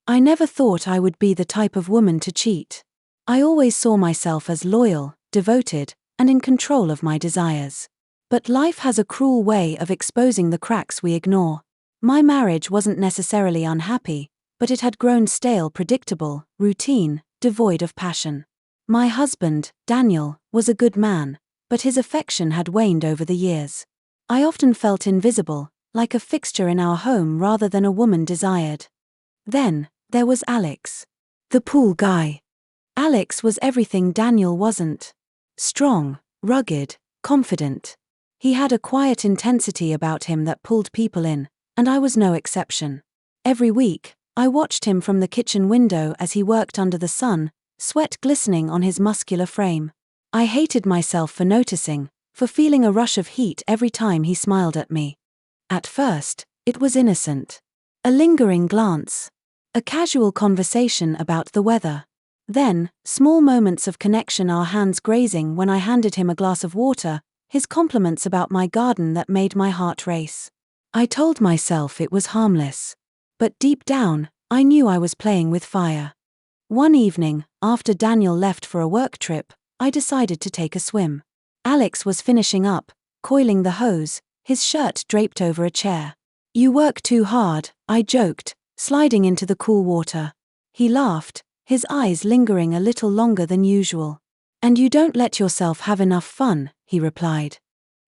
I never thought I would be the type of woman to cheat. I always saw myself as loyal, devoted, and in control of my desires. But life has a cruel way of exposing the cracks we ignore. My marriage wasn't necessarily unhappy, but it had grown stale, predictable, routine, devoid of passion. My husband, Daniel, was a good man, but his affection had waned over the years. I often felt invisible, like a fixture in our home rather than a woman desired. Then, there was Alex. The pool guy. Alex was everything Daniel wasn't. Strong, rugged, confident. He had a quiet intensity about him that pulled people in, and I was no exception. Every week, I watched him from the kitchen window as he worked under the sun, sweat glistening on his muscular frame. I hated myself for noticing, for feeling a rush of heat every time he smiled at me. At first, it was innocent. A lingering glance. A casual conversation about the weather. Then, small moments of connection, our hands grazing when I handed him a glass of water, his compliments about my garden that made my heart race. I told myself it was harmless. But deep down, I knew I was playing with fire. One evening, after Daniel left for a work trip, I decided to take a swim. Alex was finishing up, coiling the hose, his shirt draped over a chair. "You work too hard," I joked, sliding into the cool water. He laughed, his eyes lingering a little longer than usual. "And you don't let yourself have enough fun," he replied.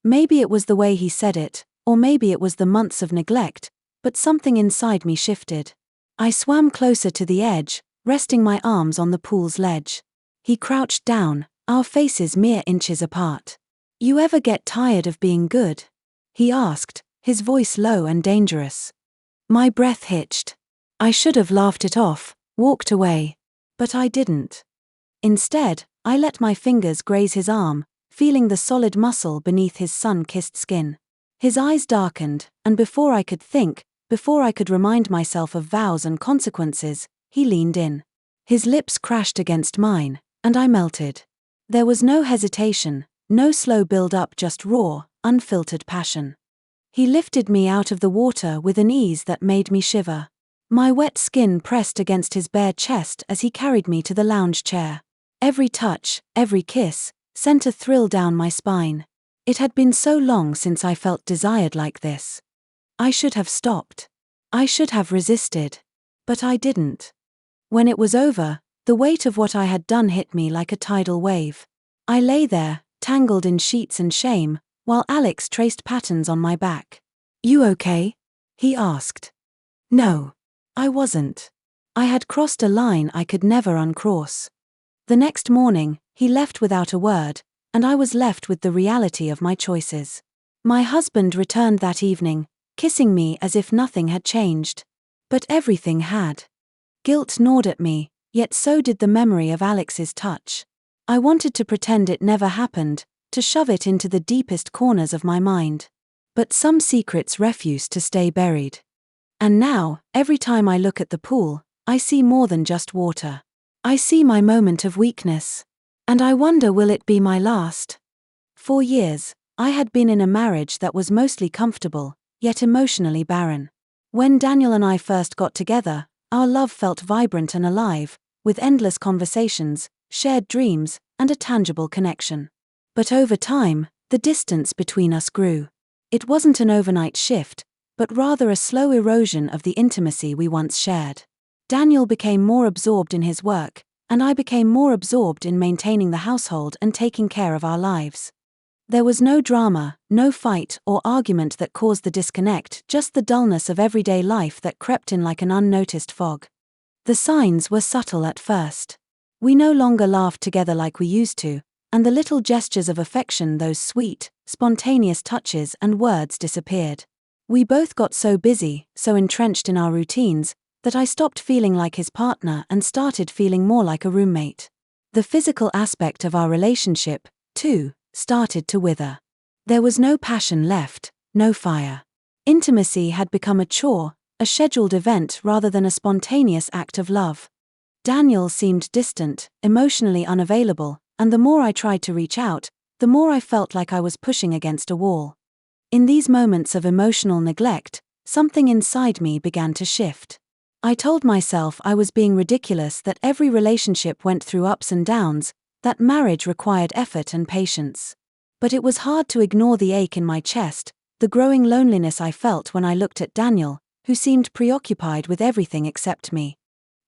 Maybe it was the way he said it, or maybe it was the months of neglect, but something inside me shifted. I swam closer to the edge, resting my arms on the pool's ledge. He crouched down, our faces mere inches apart. "You ever get tired of being good?" he asked, his voice low and dangerous. My breath hitched. I should have laughed it off, walked away. But I didn't. Instead, I let my fingers graze his arm, feeling the solid muscle beneath his sun-kissed skin. His eyes darkened, and before I could think, before I could remind myself of vows and consequences, he leaned in. His lips crashed against mine, and I melted. There was no hesitation, no slow build-up, just raw, unfiltered passion. He lifted me out of the water with an ease that made me shiver. My wet skin pressed against his bare chest as he carried me to the lounge chair. Every touch, every kiss, sent a thrill down my spine. It had been so long since I felt desired like this. I should have stopped. I should have resisted. But I didn't. When it was over, the weight of what I had done hit me like a tidal wave. I lay there, tangled in sheets and shame, while Alex traced patterns on my back. "You okay?" he asked. No, I wasn't. I had crossed a line I could never uncross. The next morning, he left without a word, and I was left with the reality of my choices. My husband returned that evening, kissing me as if nothing had changed. But everything had. Guilt gnawed at me, yet so did the memory of Alex's touch. I wanted to pretend it never happened, to shove it into the deepest corners of my mind. But some secrets refused to stay buried. And now, every time I look at the pool, I see more than just water. I see my moment of weakness. And I wonder, will it be my last? For years, I had been in a marriage that was mostly comfortable, yet emotionally barren. When Daniel and I first got together, our love felt vibrant and alive, with endless conversations, shared dreams, and a tangible connection. But over time, the distance between us grew. It wasn't an overnight shift, but rather a slow erosion of the intimacy we once shared. Daniel became more absorbed in his work, and I became more absorbed in maintaining the household and taking care of our lives. There was no drama, no fight or argument that caused the disconnect, just the dullness of everyday life that crept in like an unnoticed fog. The signs were subtle at first. We no longer laughed together like we used to, and the little gestures of affection, those sweet, spontaneous touches and words, disappeared. We both got so busy, so entrenched in our routines, that I stopped feeling like his partner and started feeling more like a roommate. The physical aspect of our relationship, too, started to wither. There was no passion left, no fire. Intimacy had become a chore, a scheduled event rather than a spontaneous act of love. Daniel seemed distant, emotionally unavailable, and the more I tried to reach out, the more I felt like I was pushing against a wall. In these moments of emotional neglect, something inside me began to shift. I told myself I was being ridiculous, that every relationship went through ups and downs, that marriage required effort and patience. But it was hard to ignore the ache in my chest, the growing loneliness I felt when I looked at Daniel, who seemed preoccupied with everything except me.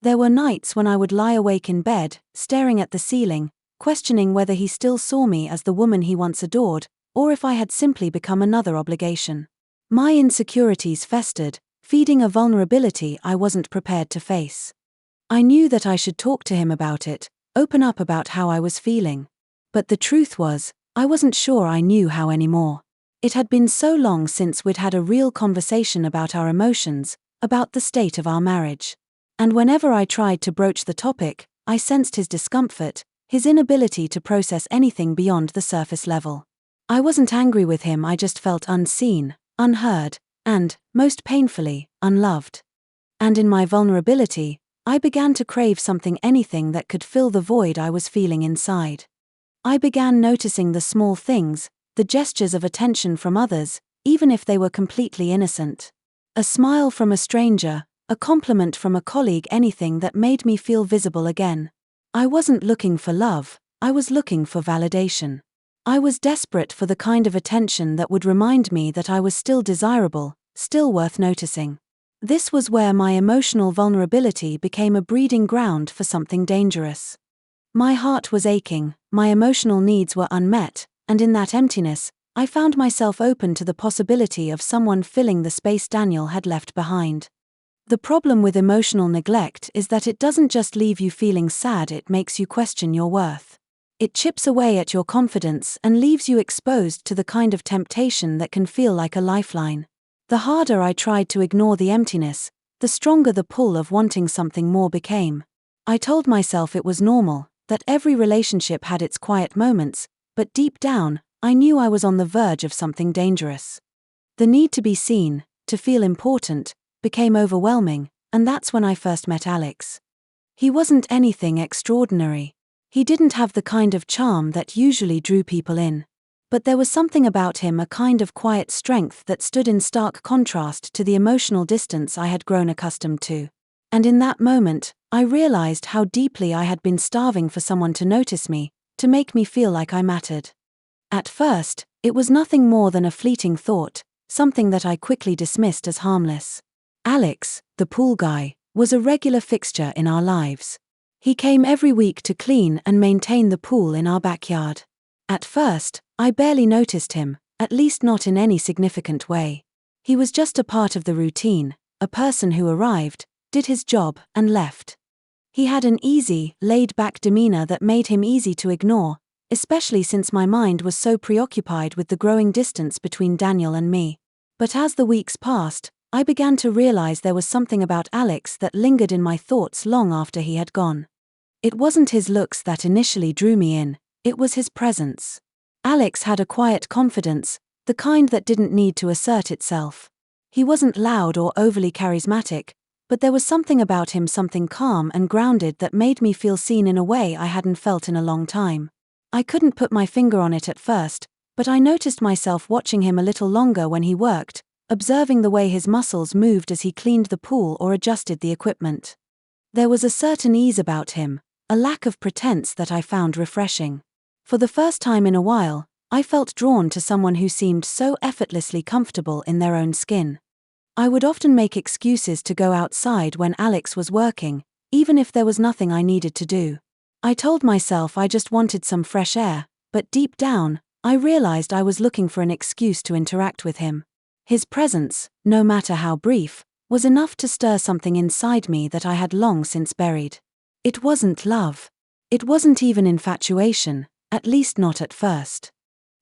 There were nights when I would lie awake in bed, staring at the ceiling, questioning whether he still saw me as the woman he once adored, or if I had simply become another obligation. My insecurities festered, feeding a vulnerability I wasn't prepared to face. I knew that I should talk to him about it, open up about how I was feeling. But the truth was, I wasn't sure I knew how anymore. It had been so long since we'd had a real conversation about our emotions, about the state of our marriage. And whenever I tried to broach the topic, I sensed his discomfort, his inability to process anything beyond the surface level. I wasn't angry with him, I just felt unseen, unheard, and, most painfully, unloved. And in my vulnerability, I began to crave anything that could fill the void I was feeling inside. I began noticing the small things, the gestures of attention from others, even if they were completely innocent. A smile from a stranger, a compliment from a colleague, anything that made me feel visible again. I wasn't looking for love, I was looking for validation. I was desperate for the kind of attention that would remind me that I was still desirable, still worth noticing. This was where my emotional vulnerability became a breeding ground for something dangerous. My heart was aching, my emotional needs were unmet, and in that emptiness, I found myself open to the possibility of someone filling the space Daniel had left behind. The problem with emotional neglect is that it doesn't just leave you feeling sad, it makes you question your worth. It chips away at your confidence and leaves you exposed to the kind of temptation that can feel like a lifeline. The harder I tried to ignore the emptiness, the stronger the pull of wanting something more became. I told myself it was normal, that every relationship had its quiet moments, but deep down, I knew I was on the verge of something dangerous. The need to be seen, to feel important, became overwhelming, and that's when I first met Alex. He wasn't anything extraordinary. He didn't have the kind of charm that usually drew people in. But there was something about him, a kind of quiet strength that stood in stark contrast to the emotional distance I had grown accustomed to. And in that moment, I realized how deeply I had been starving for someone to notice me, to make me feel like I mattered. At first, it was nothing more than a fleeting thought, something that I quickly dismissed as harmless. Alex, the pool guy, was a regular fixture in our lives. He came every week to clean and maintain the pool in our backyard. At first, I barely noticed him, at least not in any significant way. He was just a part of the routine, a person who arrived, did his job, and left. He had an easy, laid-back demeanor that made him easy to ignore, especially since my mind was so preoccupied with the growing distance between Daniel and me. But as the weeks passed, I began to realize there was something about Alex that lingered in my thoughts long after he had gone. It wasn't his looks that initially drew me in, it was his presence. Alex had a quiet confidence, the kind that didn't need to assert itself. He wasn't loud or overly charismatic, but there was something about him, something calm and grounded that made me feel seen in a way I hadn't felt in a long time. I couldn't put my finger on it at first, but I noticed myself watching him a little longer when he worked, observing the way his muscles moved as he cleaned the pool or adjusted the equipment. There was a certain ease about him, a lack of pretense that I found refreshing. For the first time in a while, I felt drawn to someone who seemed so effortlessly comfortable in their own skin. I would often make excuses to go outside when Alex was working, even if there was nothing I needed to do. I told myself I just wanted some fresh air, but deep down, I realized I was looking for an excuse to interact with him. His presence, no matter how brief, was enough to stir something inside me that I had long since buried. It wasn't love. It wasn't even infatuation, at least not at first.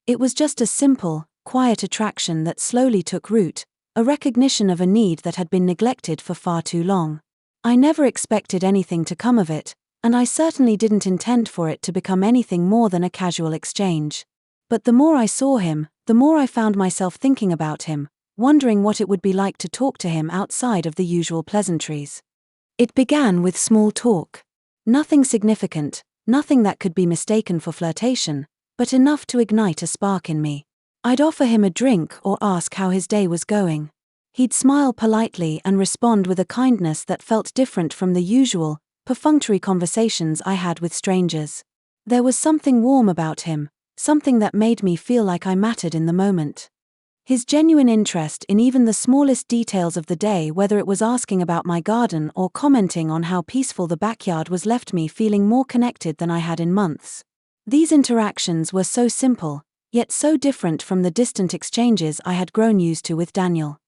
It was just a simple, quiet attraction that slowly took root, a recognition of a need that had been neglected for far too long. I never expected anything to come of it, and I certainly didn't intend for it to become anything more than a casual exchange. But the more I saw him, the more I found myself thinking about him, wondering what it would be like to talk to him outside of the usual pleasantries. It began with small talk. Nothing significant, nothing that could be mistaken for flirtation, but enough to ignite a spark in me. I'd offer him a drink or ask how his day was going. He'd smile politely and respond with a kindness that felt different from the usual, perfunctory conversations I had with strangers. There was something warm about him, something that made me feel like I mattered in the moment. His genuine interest in even the smallest details of the day, whether it was asking about my garden or commenting on how peaceful the backyard was, left me feeling more connected than I had in months. These interactions were so simple, yet so different from the distant exchanges I had grown used to with Daniel.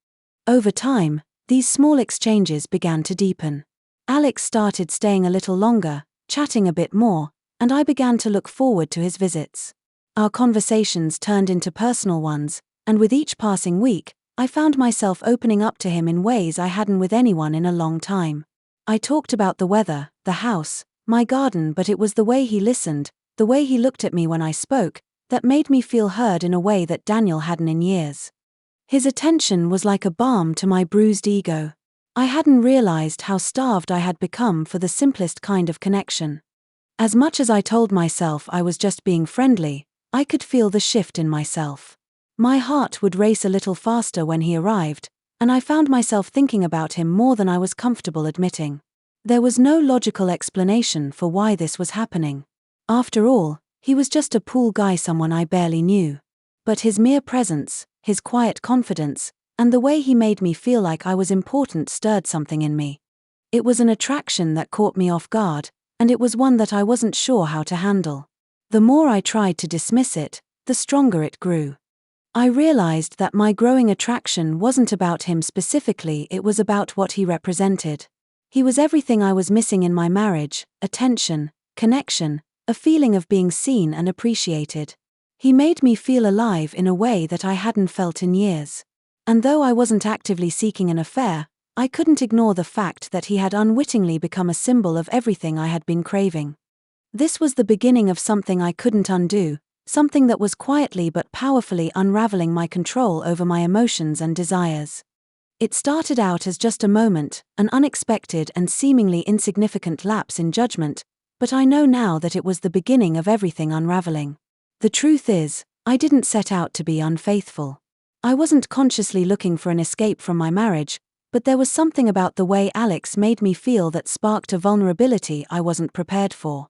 Over time, these small exchanges began to deepen. Alex started staying a little longer, chatting a bit more, and I began to look forward to his visits. Our conversations turned into personal ones, and with each passing week, I found myself opening up to him in ways I hadn't with anyone in a long time. I talked about the weather, the house, my garden, but it was the way he listened, the way he looked at me when I spoke, that made me feel heard in a way that Daniel hadn't in years. His attention was like a balm to my bruised ego. I hadn't realized how starved I had become for the simplest kind of connection. As much as I told myself I was just being friendly, I could feel the shift in myself. My heart would race a little faster when he arrived, and I found myself thinking about him more than I was comfortable admitting. There was no logical explanation for why this was happening. After all, he was just a pool guy, someone I barely knew. But his mere presence, his quiet confidence, and the way he made me feel like I was important stirred something in me. It was an attraction that caught me off guard, and it was one that I wasn't sure how to handle. The more I tried to dismiss it, the stronger it grew. I realized that my growing attraction wasn't about him specifically, it was about what he represented. He was everything I was missing in my marriage: attention, connection, a feeling of being seen and appreciated. He made me feel alive in a way that I hadn't felt in years. And though I wasn't actively seeking an affair, I couldn't ignore the fact that he had unwittingly become a symbol of everything I had been craving. This was the beginning of something I couldn't undo, something that was quietly but powerfully unraveling my control over my emotions and desires. It started out as just a moment, an unexpected and seemingly insignificant lapse in judgment, but I know now that it was the beginning of everything unraveling. The truth is, I didn't set out to be unfaithful. I wasn't consciously looking for an escape from my marriage, but there was something about the way Alex made me feel that sparked a vulnerability I wasn't prepared for.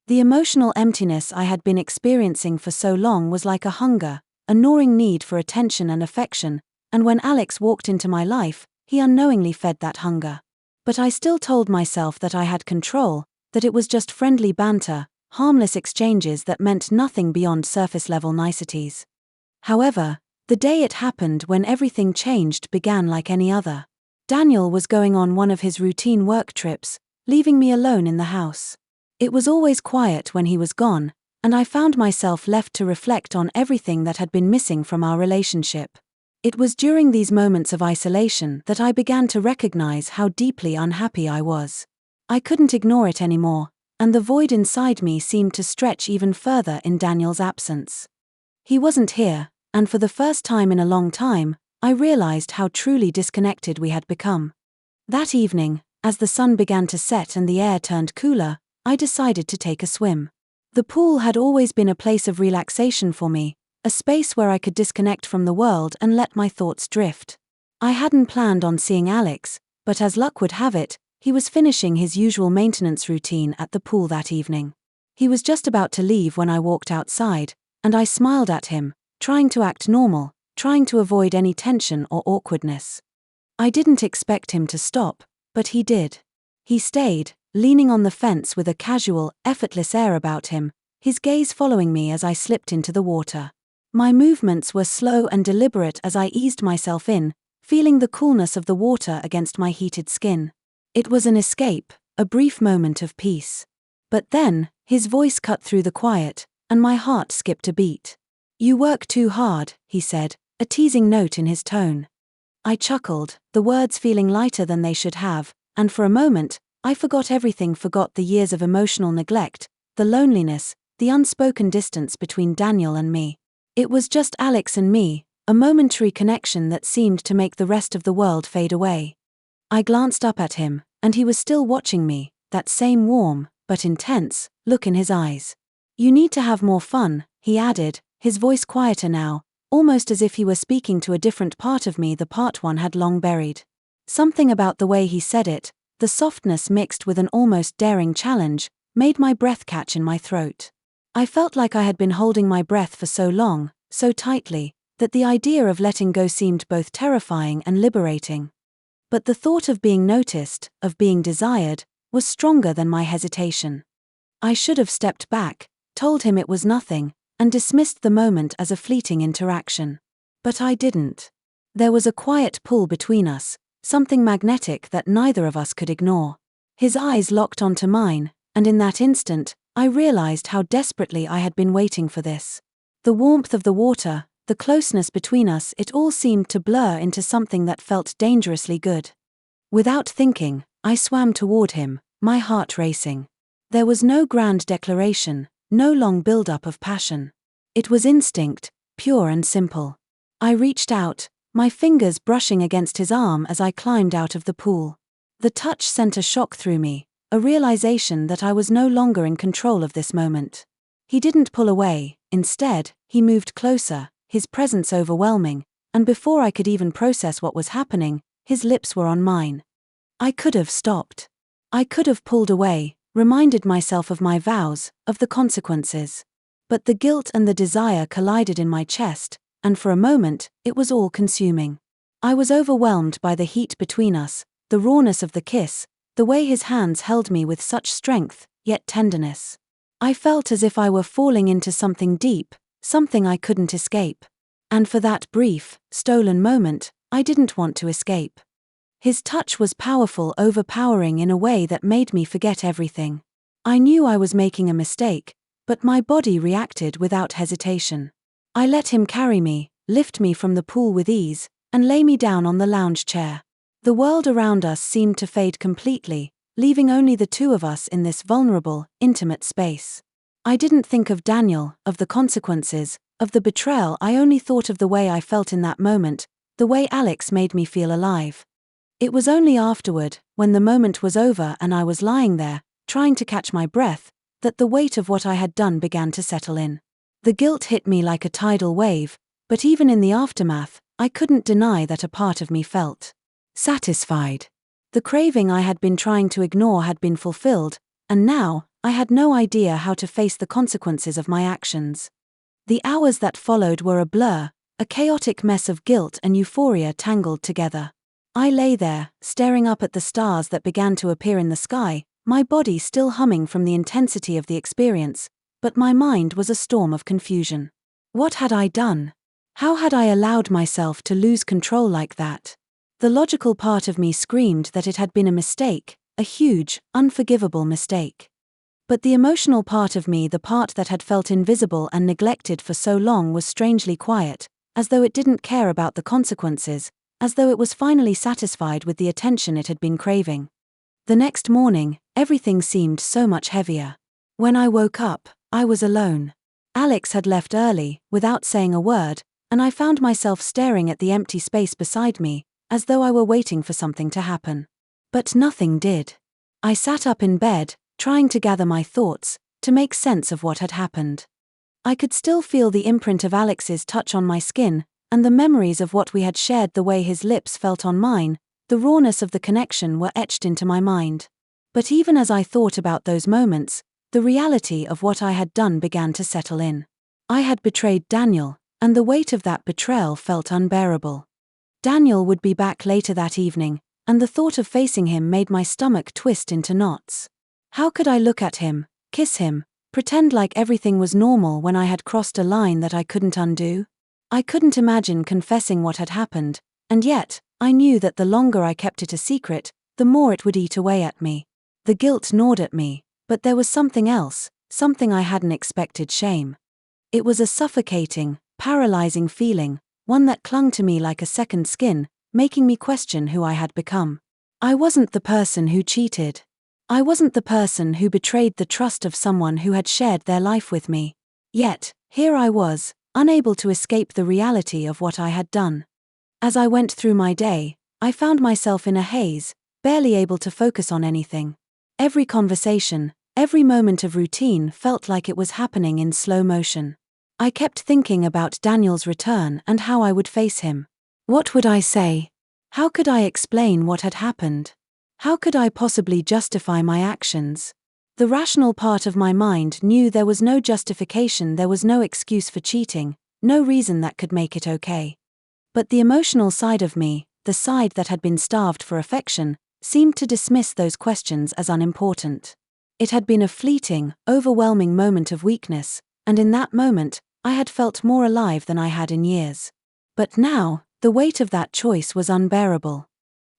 The emotional emptiness I had been experiencing for so long was like a hunger, a gnawing need for attention and affection, and when Alex walked into my life, he unknowingly fed that hunger. But I still told myself that I had control, that it was just friendly banter, harmless exchanges that meant nothing beyond surface-level niceties. However, the day it happened when everything changed began like any other. Daniel was going on one of his routine work trips, leaving me alone in the house. It was always quiet when he was gone, and I found myself left to reflect on everything that had been missing from our relationship. It was during these moments of isolation that I began to recognize how deeply unhappy I was. I couldn't ignore it anymore, and the void inside me seemed to stretch even further in Daniel's absence. He wasn't here, and for the first time in a long time, I realized how truly disconnected we had become. That evening, as the sun began to set and the air turned cooler, I decided to take a swim. The pool had always been a place of relaxation for me, a space where I could disconnect from the world and let my thoughts drift. I hadn't planned on seeing Alex, but as luck would have it, he was finishing his usual maintenance routine at the pool that evening. He was just about to leave when I walked outside, and I smiled at him, trying to act normal, trying to avoid any tension or awkwardness. I didn't expect him to stop, but he did. He stayed, leaning on the fence with a casual, effortless air about him, his gaze following me as I slipped into the water. My movements were slow and deliberate as I eased myself in, feeling the coolness of the water against my heated skin. It was an escape, a brief moment of peace. But then, his voice cut through the quiet, and my heart skipped a beat. "You work too hard," he said, a teasing note in his tone. I chuckled, the words feeling lighter than they should have, and for a moment, I forgot everything, forgot the years of emotional neglect, the loneliness, the unspoken distance between Daniel and me. It was just Alex and me, a momentary connection that seemed to make the rest of the world fade away. I glanced up at him, and he was still watching me, that same warm, but intense, look in his eyes. "You need to have more fun," he added, his voice quieter now, almost as if he were speaking to a different part of me, the part one had long buried. Something about the way he said it, the softness mixed with an almost daring challenge, made my breath catch in my throat. I felt like I had been holding my breath for so long, so tightly, that the idea of letting go seemed both terrifying and liberating. But the thought of being noticed, of being desired, was stronger than my hesitation. I should have stepped back, told him it was nothing, and dismissed the moment as a fleeting interaction. But I didn't. There was a quiet pull between us, something magnetic that neither of us could ignore. His eyes locked onto mine, and in that instant, I realized how desperately I had been waiting for this. The warmth of the water, the closeness between us, it all seemed to blur into something that felt dangerously good. Without thinking, I swam toward him, my heart racing. There was no grand declaration, no long build-up of passion. It was instinct, pure and simple. I reached out, my fingers brushing against his arm as I climbed out of the pool. The touch sent a shock through me, a realization that I was no longer in control of this moment. He didn't pull away, instead, he moved closer, his presence overwhelming, and before I could even process what was happening, his lips were on mine. I could have stopped. I could have pulled away, reminded myself of my vows, of the consequences. But the guilt and the desire collided in my chest, and for a moment, it was all-consuming. I was overwhelmed by the heat between us, the rawness of the kiss, the way his hands held me with such strength, yet tenderness. I felt as if I were falling into something deep, something I couldn't escape. And for that brief, stolen moment, I didn't want to escape. His touch was powerful, overpowering in a way that made me forget everything. I knew I was making a mistake, but my body reacted without hesitation. I let him carry me, lift me from the pool with ease, and lay me down on the lounge chair. The world around us seemed to fade completely, leaving only the two of us in this vulnerable, intimate space. I didn't think of Daniel, of the consequences, of the betrayal. I only thought of the way I felt in that moment, the way Alex made me feel alive. It was only afterward, when the moment was over and I was lying there, trying to catch my breath, that the weight of what I had done began to settle in. The guilt hit me like a tidal wave, but even in the aftermath, I couldn't deny that a part of me felt satisfied. The craving I had been trying to ignore had been fulfilled, and now, I had no idea how to face the consequences of my actions. The hours that followed were a blur, a chaotic mess of guilt and euphoria tangled together. I lay there, staring up at the stars that began to appear in the sky, my body still humming from the intensity of the experience, but my mind was a storm of confusion. What had I done? How had I allowed myself to lose control like that? The logical part of me screamed that it had been a mistake, a huge, unforgivable mistake. But the emotional part of me, the part that had felt invisible and neglected for so long, was strangely quiet, as though it didn't care about the consequences, as though it was finally satisfied with the attention it had been craving. The next morning, everything seemed so much heavier. When I woke up, I was alone. Alex had left early, without saying a word, and I found myself staring at the empty space beside me, as though I were waiting for something to happen. But nothing did. I sat up in bed, trying to gather my thoughts, to make sense of what had happened. I could still feel the imprint of Alex's touch on my skin, and the memories of what we had shared, the way his lips felt on mine, the rawness of the connection were etched into my mind. But even as I thought about those moments, the reality of what I had done began to settle in. I had betrayed Daniel, and the weight of that betrayal felt unbearable. Daniel would be back later that evening, and the thought of facing him made my stomach twist into knots. How could I look at him, kiss him, pretend like everything was normal when I had crossed a line that I couldn't undo? I couldn't imagine confessing what had happened, and yet, I knew that the longer I kept it a secret, the more it would eat away at me. The guilt gnawed at me, but there was something else, something I hadn't expected: shame. It was a suffocating, paralyzing feeling, one that clung to me like a second skin, making me question who I had become. I wasn't the person who cheated. I wasn't the person who betrayed the trust of someone who had shared their life with me. Yet, here I was, unable to escape the reality of what I had done. As I went through my day, I found myself in a haze, barely able to focus on anything. Every conversation, every moment of routine felt like it was happening in slow motion. I kept thinking about Daniel's return and how I would face him. What would I say? How could I explain what had happened? How could I possibly justify my actions? The rational part of my mind knew there was no justification, there was no excuse for cheating, no reason that could make it okay. But the emotional side of me, the side that had been starved for affection, seemed to dismiss those questions as unimportant. It had been a fleeting, overwhelming moment of weakness, and in that moment, I had felt more alive than I had in years. But now, the weight of that choice was unbearable.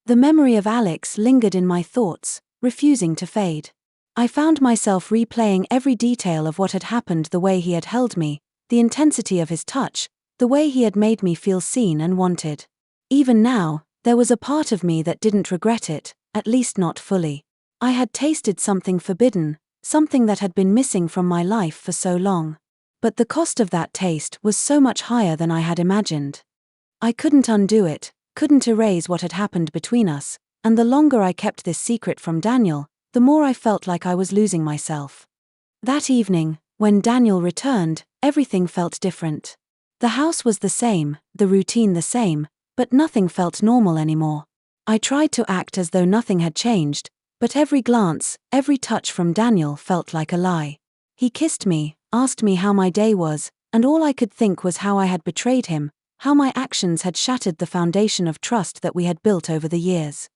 The memory of Alex lingered in my thoughts, refusing to fade. I found myself replaying every detail of what had happened, the way he had held me, the intensity of his touch, the way he had made me feel seen and wanted. Even now, there was a part of me that didn't regret it, at least not fully. I had tasted something forbidden, something that had been missing from my life for so long. But the cost of that taste was so much higher than I had imagined. I couldn't undo it, couldn't erase what had happened between us, and the longer I kept this secret from Daniel, the more I felt like I was losing myself. That evening, when Daniel returned, everything felt different. The house was the same, the routine the same, but nothing felt normal anymore. I tried to act as though nothing had changed, but every glance, every touch from Daniel felt like a lie. He kissed me, asked me how my day was, and all I could think was how I had betrayed him, how my actions had shattered the foundation of trust that we had built over the years.